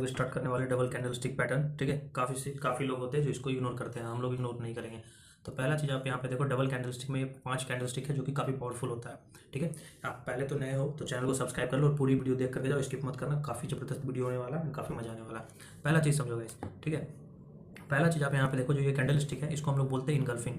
लोग स्टार्ट करने वाले डबल कैंडलस्टिक पैटर्न। ठीक है, काफ़ी लोग होते हैं जो इसको इग्नोर करते हैं, हम लोग इग्नोर नहीं करेंगे। तो पहला चीज़ आप यहाँ पे देखो, डबल कैंडलस्टिक में ये 5 कैंडलस्टिक है जो कि काफ़ी पावरफुल होता है। ठीक है, आप पहले तो नए हो तो चैनल को सब्सक्राइब कर लो और पूरी वीडियो देख करके जाओ, स्किप मत करना, काफ़ी ज़बरदस्त वीडियो होने वाला है, काफ़ी मजा आने वाला है। पहला चीज़ समझो गाइस। ठीक है, पहला चीज़ आप यहाँ पे देखो, जो ये कैंडलस्टिक है इसको हम लोग बोलते हैं इनगल्फिंग।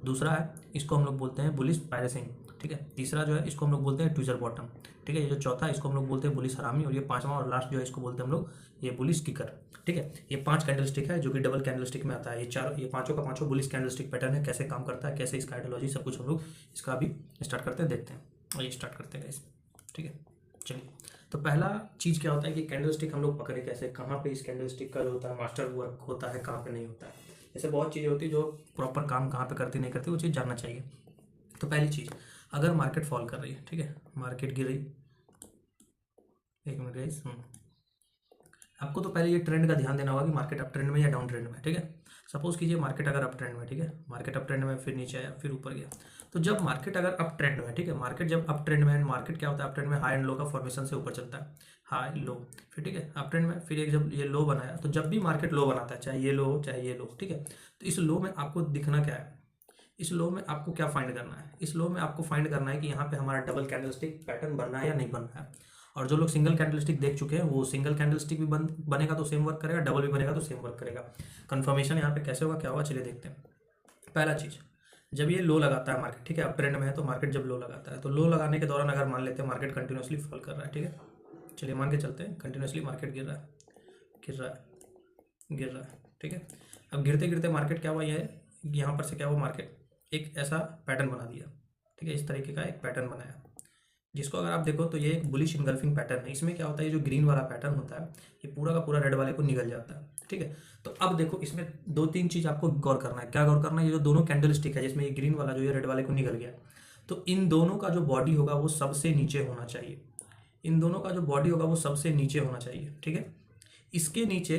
दूसरा है, इसको हम लोग बोलते हैं बुलिश पायरेसिंग। ठीक है, तीसरा जो है इसको हम लोग बोलते हैं ट्विजर बॉटम। ठीक है, ये जो चौथा है इसको हम लोग बोलते हैं बुलिश हरामी, और ये पांचवा और लास्ट जो है इसको बोलते हैं हम लोग ये बुलिश किकर। ठीक है, ये 5 कैंडलस्टिक है जो कि डबल कैंडलस्टिक में आता है। ये पांचों का पांचों बुलिश कैंडलस्टिक पैटर्न है। कैसे काम करता है, कैसे इसका आइडियोलॉजी, सब कुछ हम लोग इसका अभी स्टार्ट करते हैं, देखते हैं। और ये स्टार्ट करते हैं इस। ठीक है, चलिए। तो पहला चीज़ क्या होता है कि कैंडलस्टिक हम लोग पकड़े कैसे, कहाँ पे इस कैंडलस्टिक का जो होता है मास्टर वर्क होता है, कहाँ पे नहीं होता है। ऐसे बहुत चीज़ें होती है जो प्रॉपर काम कहाँ पे करती नहीं करती, वो चीज़ जानना चाहिए। तो पहली चीज़, अगर मार्केट फॉल कर रही है, ठीक है, मार्केट गिर रही, एक मिनट गाइस, आपको तो पहले ये ट्रेंड का ध्यान देना होगा कि मार्केट अप ट्रेंड में या डाउन ट्रेंड में। ठीक है, सपोज कीजिए मार्केट अगर अप ट्रेंड में, ठीक है, मार्केट अप ट्रेंड में, फिर नीचे आया, फिर ऊपर गया। तो जब मार्केट अगर अप ट्रेंड में, ठीक है, मार्केट जब अप ट्रेंड में, मार्केट क्या होता है अप ट्रेंड में, हाई एंड लो का फॉर्मेशन से ऊपर चलता है, हाई लो, फिर ठीक है अप ट्रेंड में, फिर एक जब ये लो बनाया, तो जब भी मार्केट लो बनाता है, चाहे ये लो हो चाहे ये लो, ठीक है, तो इस लो में आपको दिखना क्या है, इस लो में आपको क्या फाइंड करना है, इस लो में आपको फाइंड करना है कि यहाँ पे हमारा डबल कैंडलस्टिक पैटर्न बनना है या नहीं बनना है। और जो लोग सिंगल कैंडलस्टिक देख चुके हैं, वो सिंगल कैंडलस्टिक भी बनेगा तो सेम वर्क करेगा, डबल भी बनेगा तो सेम वर्क करेगा। कंफर्मेशन यहाँ पे कैसे होगा, क्या होगा, चलिए देखते हैं। पहला चीज़, जब ये लो लगाता है मार्केट, ठीक है, अप ट्रेंड में है, तो मार्केट जब लो लगाता है, तो लो लगाने के दौरान अगर मान लेते हैं मार्केट कंटिन्यूसली फॉल कर रहा है, ठीक है, चलिए मान के चलते हैं कंटिन्यूसली मार्केट गिर रहा है, गिर रहा है, गिर रहा है, ठीक है। अब गिरते गिरते मार्केट क्या हुआ, ये यहाँ पर से क्या हुआ, मार्केट एक ऐसा पैटर्न बना दिया, ठीक है, इस तरीके का एक पैटर्न बनाया, जिसको अगर आप देखो तो ये एक बुलिश इनगल्फिंग पैटर्न है। इसमें क्या होता है, ये जो ग्रीन वाला पैटर्न होता है, ये पूरा का पूरा रेड वाले को निगल जाता है। ठीक है, तो अब देखो इसमें 2-3 चीज़ आपको गौर करना है। क्या गौर करना है, ये जो दोनों कैंडल स्टिक है जिसमें ये ग्रीन वाला जो ये रेड वाले को निगल गया, तो इन दोनों का जो बॉडी होगा वो सबसे नीचे होना चाहिए, इन दोनों का जो बॉडी होगा वो सबसे नीचे होना चाहिए। ठीक है, इसके नीचे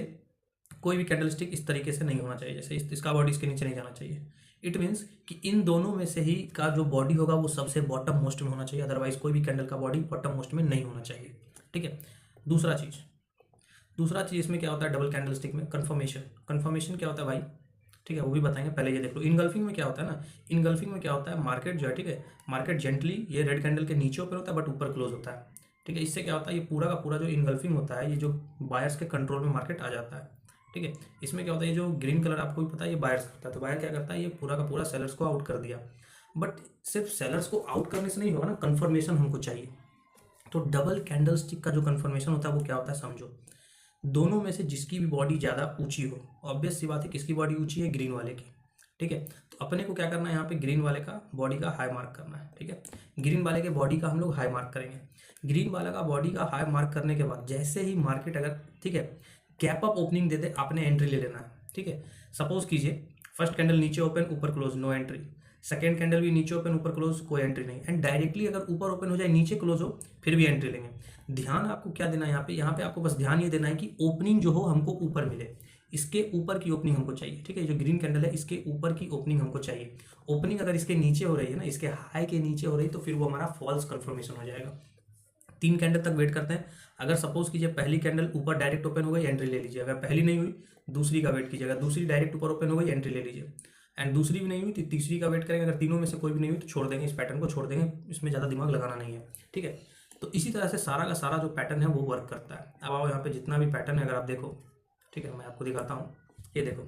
कोई भी कैंडलस्टिक इस तरीके से नहीं होना चाहिए, जैसे इसका बॉडी इसके नीचे नहीं जाना चाहिए। इट मीन्स कि इन दोनों में से ही का जो बॉडी होगा वो सबसे बॉटम मोस्ट में होना चाहिए, अदरवाइज कोई भी कैंडल का बॉडी बॉटम मोस्ट में नहीं होना चाहिए। ठीक है, दूसरा चीज़ इसमें क्या होता है डबल कैंडलस्टिक में, कन्फर्मेशन क्या होता है भाई, ठीक है, वो भी बताएंगे। पहले ये देख लो, इनगल्फिंग में क्या होता है ना, इनगल्फिंग में क्या होता है, मार्केट जो है, ठीक है, मार्केट जेंटली ये रेड कैंडल के नीचे ओपन होता है बट ऊपर क्लोज होता है। ठीक है, इससे क्या होता है, ये पूरा का पूरा जो इनगल्फिंग होता है, ये जो बायर्स के कंट्रोल में मार्केट आ जाता है। ठीक है, इसमें क्या होता है, ये जो ग्रीन कलर आपको भी पता है ये बायर्स करता है, तो बायर क्या करता है, ये पूरा का पूरा सेलर्स को आउट कर दिया। बट सिर्फ सेलर्स को आउट करने से नहीं होगा ना, कंफर्मेशन हमको चाहिए। तो डबल कैंडलस्टिक का जो कंफर्मेशन होता है वो क्या होता है समझो, दोनों में से जिसकी भी बॉडी ज़्यादा ऊंची हो, ऑब्वियस सी बात है किसकी बॉडी ऊंची है, ग्रीन वाले की। ठीक है, तो अपने को क्या करना है, यहाँ पे ग्रीन वाले का बॉडी का हाई मार्क करना है। ठीक है, ग्रीन वाले के बॉडी का हम लोग हाई मार्क करेंगे। ग्रीन वाला का बॉडी का हाई मार्क करने के बाद जैसे ही मार्केट अगर, ठीक है, गैप अप ओपनिंग दे दे, आपने एंट्री ले लेना है। ठीक है, सपोज कीजिए फर्स्ट कैंडल नीचे ओपन ऊपर close, no entry, second candle भी नीचे ओपन ऊपर क्लोज, कोई एंट्री नहीं, एंड डायरेक्टली अगर ऊपर ओपन हो जाए नीचे क्लोज हो फिर भी एंट्री लेंगे। ध्यान आपको क्या देना है यहाँ पे आपको बस ध्यान ये देना है कि ओपनिंग जो हो हमको ऊपर मिले, इसके ऊपर की ओपनिंग हमको चाहिए। ठीक है, जो ग्रीन कैंडल है इसके ऊपर की ओपनिंग हमको चाहिए। ओपनिंग अगर इसके नीचे हो रही है ना, इसके हाई के नीचे हो रही, तो फिर वो हमारा फॉल्स कंफर्मेशन हो जाएगा। 3 कैंडल तक वेट करते हैं। अगर सपोज कीजिए पहली कैंडल ऊपर डायरेक्ट ओपन हो गई, एंट्री ले लीजिए। अगर पहली नहीं हुई दूसरी का वेट कीजिएगा, दूसरी डायरेक्ट ऊपर ओपन हो गई, एंट्री ले लीजिए। एंड दूसरी भी नहीं हुई तो तीसरी का वेट करेंगे। अगर तीनों में से कोई भी नहीं हुई तो छोड़ देंगे, इस पैटर्न को छोड़ देंगे, इसमें ज़्यादा दिमाग लगाना नहीं है। ठीक है, तो इसी तरह से सारा का सारा जो पैटर्न है वो वर्क करता है। अब आओ यहाँ पे जितना भी पैटर्न है अगर आप देखो, ठीक है, मैं आपको दिखाता हूँ। ये देखो,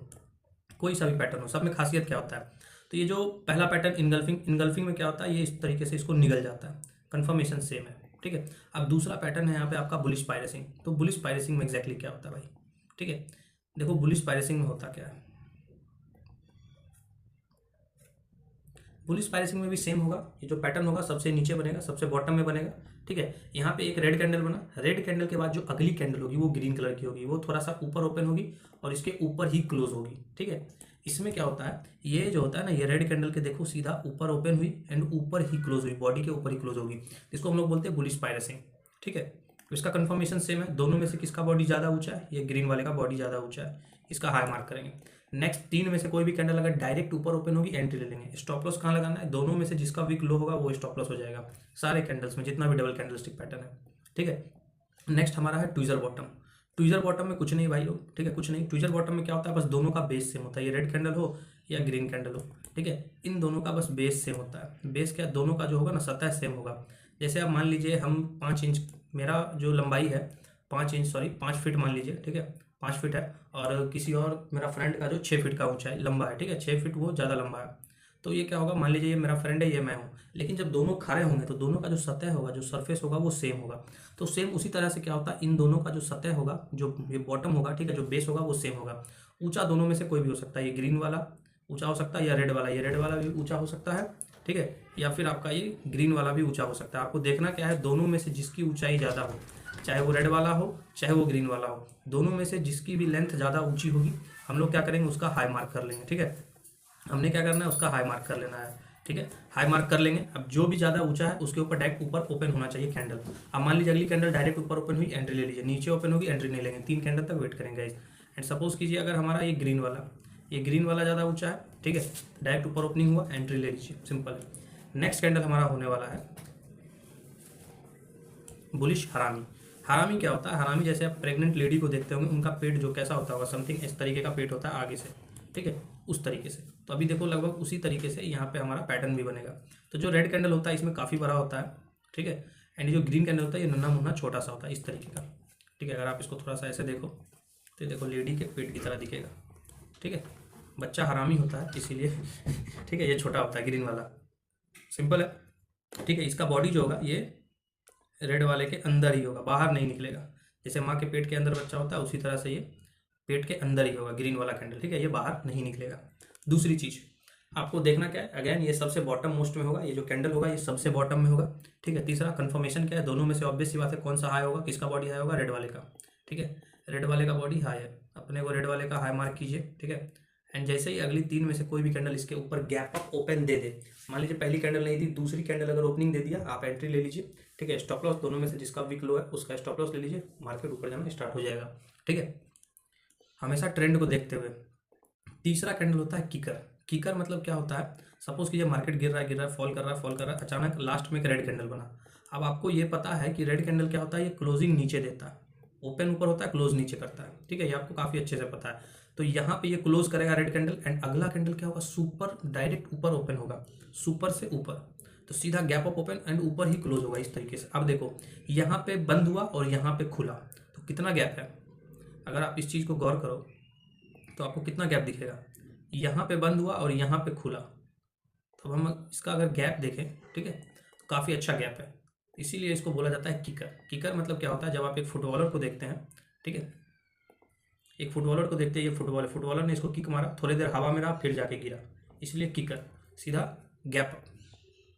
कोई सा भी पैटर्न हो, सब में खासियत क्या होता है, तो ये जो पहला पैटर्न इनगल्फिंग में क्या होता है, ये इस तरीके से इसको निगल जाता है, कन्फर्मेशन सेम है। ठीक है, अब दूसरा पैटर्न है यहाँ पे आपका बुलिश पायरेसिंग। तो बुलिश पायरेसिंग में एग्जैक्टली क्या होता है भाई, ठीक है, देखो बुलिश पायरेसिंग में होता क्या है, बुलिश पायरेसिंग में भी सेम होगा। ये जो पैटर्न होगा सबसे नीचे बनेगा, सबसे बॉटम में बनेगा। ठीक है, यहाँ पे एक रेड कैंडल बना, रेड कैंडल के बाद जो अगली कैंडल होगी वो ग्रीन कलर की होगी, वो थोड़ा सा ऊपर ओपन होगी और इसके ऊपर ही क्लोज होगी। ठीक है, इसमें क्या होता है, ये जो होता है ना, ये रेड कैंडल के देखो सीधा ऊपर ओपन हुई एंड ऊपर ही क्लोज हुई, बॉडी के ऊपर ही क्लोज होगी, इसको हम लोग बोलते हैं बुलिश पायरेसिंग। ठीक है, तो इसका कंफर्मेशन सेम है, दोनों में से किसका बॉडी ज़्यादा ऊंचा है, ये ग्रीन वाले का बॉडी ज़्यादा ऊंचा है, इसका हाई मार्क करेंगे। नेक्स्ट 3 में से कोई भी कैंडल अगर डायरेक्ट ऊपर ओपन होगी, एंट्री ले लेंगे। स्टॉप लॉस कहाँ लगाना है, दोनों में से जिसका वीक लो होगा वो स्टॉप लॉस हो जाएगा, सारे कैंडल्स में जितना भी डबल कैंडलस्टिक पैटर्न है। ठीक है, नेक्स्ट हमारा है ट्विजर बॉटम। ट्विजर बॉटम में कुछ नहीं भाई लोग, ठीक है, कुछ नहीं। ट्विजर बॉटम में क्या होता है, बस दोनों का बेस सेम होता है, ये रेड कैंडल हो या ग्रीन कैंडल हो, ठीक है, इन दोनों का बस बेस सेम होता है। बेस क्या, दोनों का जो होगा ना सतह सेम होगा। जैसे आप मान लीजिए हम 5 इंच, मेरा जो लंबाई है 5 इंच, सॉरी 5 फीट मान लीजिए, ठीक है, 5 फीट है, और किसी और मेरा फ्रेंड का जो 6 फीट का ऊंचाई लंबा है, ठीक है, 6 फीट वो ज़्यादा लंबा है। तो ये क्या होगा, मान लीजिए ये मेरा फ्रेंड है, ये मैं हूँ, लेकिन जब दोनों खड़े होंगे तो दोनों का जो सतह होगा, जो सरफेस होगा वो सेम होगा। तो सेम उसी तरह से क्या होता है, इन दोनों का जो सतह होगा, जो ये बॉटम होगा, ठीक है, जो बेस होगा वो सेम होगा। ऊंचा दोनों में से कोई भी हो सकता है, ये ग्रीन वाला ऊंचा हो सकता है, या रेड वाला, ये रेड वाला भी ऊंचा हो सकता है, ठीक है, या फिर आपका ये ग्रीन वाला भी ऊंचा हो सकता है। आपको देखना क्या है, दोनों में से जिसकी ऊंचाई ज़्यादा हो, चाहे वो रेड वाला हो चाहे वो ग्रीन वाला हो, दोनों में से जिसकी भी लेंथ ज़्यादा ऊंची होगी, हम लोग क्या करेंगे, उसका हाई मार्क कर लेंगे, ठीक है। हमने क्या करना है, उसका हाई मार्क कर लेना है, ठीक है, हाई मार्क कर लेंगे। अब जो भी ज़्यादा ऊंचा है उसके ऊपर डायरेक्ट ऊपर ओपन होना चाहिए कैंडल। अब मान लीजिए अगली कैंडल डायरेक्ट ऊपर ओपन हुई, एंट्री ले लीजिए, नीचे ओपन होगी, एंट्री नहीं लेंगे, 3 कैंडल तक वेट करेंगे। एंड सपोज कीजिए अगर हमारा ये ग्रीन वाला ज़्यादा ऊंचा है, ठीक है, डायरेक्ट ऊपर ओपनिंग हुआ, एंट्री ले लीजिए, सिंपल है। नेक्स्ट कैंडल हमारा होने वाला है बुलिश हरामी। हरामी क्या होता है, हरामी जैसे आप प्रेग्नेंट लेडी को देखते होंगे, उनका पेट जो कैसा होता होगा, समथिंग इस तरीके का पेट होता है आगे से, ठीक है, उस तरीके से। तो अभी देखो लगभग उसी तरीके से यहाँ पे हमारा पैटर्न भी बनेगा। तो जो रेड कैंडल होता है इसमें काफ़ी बड़ा होता है, ठीक है, एंड जो ग्रीन कैंडल होता है ये नन्हा मुन्ना छोटा सा होता है, इस तरीके का, ठीक है। अगर आप इसको थोड़ा सा ऐसे देखो तो देखो लेडी के पेट की तरह दिखेगा, ठीक है। बच्चा हरामी होता है इसीलिए ठीक है, ये छोटा होता है ग्रीन वाला, सिंपल है, ठीक है। इसका बॉडी जो होगा ये रेड वाले के अंदर ही होगा, बाहर नहीं निकलेगा। जैसे माँ के पेट के अंदर बच्चा होता है उसी तरह से ये पेट के अंदर ही होगा ग्रीन वाला कैंडल, ठीक है, ये बाहर नहीं निकलेगा। दूसरी चीज़ आपको देखना क्या है, अगेन ये सबसे बॉटम मोस्ट में होगा, ये जो कैंडल होगा ये सबसे बॉटम में होगा, ठीक है। तीसरा कंफर्मेशन क्या है, दोनों में से ऑब्वियस सी बात है कौन सा हाई होगा, किसका बॉडी हाई होगा, रेड वाले का, ठीक है, रेड वाले का बॉडी हाई है, अपने को रेड वाले का हाई मार्क कीजिए, ठीक है। एंड जैसे ही अगली 3 में से कोई भी कैंडल इसके ऊपर गैप अप ओपन दे दे, मान लीजिए पहली कैंडल नहीं थी, दूसरी कैंडल अगर ओपनिंग दे दिया, आप एंट्री ले लीजिए, ठीक है। स्टॉप लॉस दोनों में से जिसका वीक लो है उसका स्टॉप लॉस ले लीजिए, मार्केट ऊपर जाना स्टार्ट हो जाएगा, ठीक है, हमेशा ट्रेंड को देखते हुए। तीसरा कैंडल होता है किकर। किकर मतलब क्या होता है, सपोज कीजिए मार्केट गिर रहा है, फॉल कर रहा है, अचानक लास्ट में एक रेड कैंडल बना। अब आपको ये पता है कि रेड कैंडल क्या होता है, ये क्लोजिंग नीचे देता है, ओपन ऊपर होता है, क्लोज नीचे करता है, ठीक है, ये आपको काफ़ी अच्छे से पता है। तो यहाँ पे ये क्लोज करेगा रेड कैंडल, एंड अगला कैंडल क्या होगा, सुपर डायरेक्ट ऊपर ओपन होगा, सुपर से ऊपर, तो सीधा गैप अप ओपन एंड ऊपर ही क्लोज होगा इस तरीके से। अब देखो यहाँ पे बंद हुआ और यहाँ पे खुला, तो कितना गैप है, अगर आप इस चीज़ को गौर करो तो आपको कितना गैप दिखेगा, यहाँ पे बंद हुआ और यहाँ पे खुला, तो हम इसका अगर गैप देखें, ठीक है, तो काफ़ी अच्छा गैप है, इसीलिए इसको बोला जाता है किकर। किकर मतलब क्या होता है, जब आप एक फुटबॉलर को देखते हैं, ठीक है, एक फुटबॉलर को देखते हैं, ये फुटबॉलर ने इसको किक मारा, थोड़ी देर हवा में रहा फिर जाके गिरा, इसलिए किकर, सीधा गैप,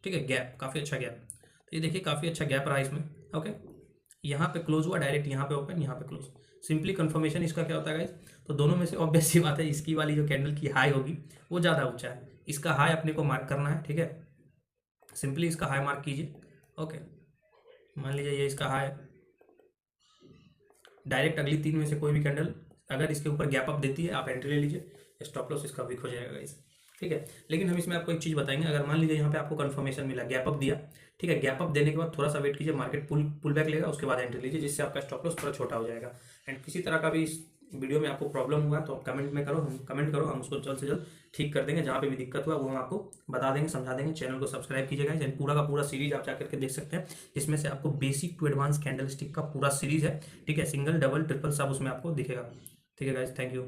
ठीक है, गैप, काफ़ी अच्छा गैप। तो ये देखिए काफ़ी अच्छा गैप रहा इसमें, ओके, यहाँ पे क्लोज हुआ डायरेक्ट, यहाँ पे ओपन, यहाँ पे क्लोज, सिंपली कंफर्मेशन इसका क्या होता है गाइस। तो दोनों में से ऑब्वियस सी बात है, इसकी वाली जो कैंडल की हाई होगी वो ज़्यादा ऊंचा है, इसका हाई अपने को मार्क करना है, ठीक है, सिंपली इसका हाई मार्क कीजिए, ओके। मान लीजिए ये इसका हाई, डायरेक्ट अगली 3 में से कोई भी कैंडल अगर इसके ऊपर गैप अप देती है, आप एंट्री ले लीजिए, स्टॉप लॉस इसका वीक हो जाएगा गाइस, ठीक है। लेकिन हम इसमें आपको एक चीज़ बताएंगे, अगर मान लीजिए यहाँ पे आपको कंफर्मेशन मिला, गैप अप दिया, ठीक है, गैप अप देने के बाद थोड़ा सा वेट कीजिए, मार्केट पुल बैक लेगा, उसके बाद एंट्री लीजिए, जिससे आपका स्टॉप लॉस थोड़ा छोटा हो जाएगा। एंड किसी तरह का भी इस वीडियो में आपको प्रॉब्लम हुआ तो आप कमेंट करो, हम उसको जल्द से जल्द ठीक कर देंगे। जहाँ पे भी दिक्कत हुआ वो हम आपको बता देंगे, समझा देंगे। चैनल को सब्सक्राइब कीजिएगा, एंड पूरा का पूरा सीरीज आप जाकर के देख सकते हैं, जिसमें से आपको basic to advance candlestick का पूरा सीरीज है, ठीक है, सिंगल डबल ट्रिपल सब उसमें आपको दिखेगा, ठीक है गाइस, थैंक यू।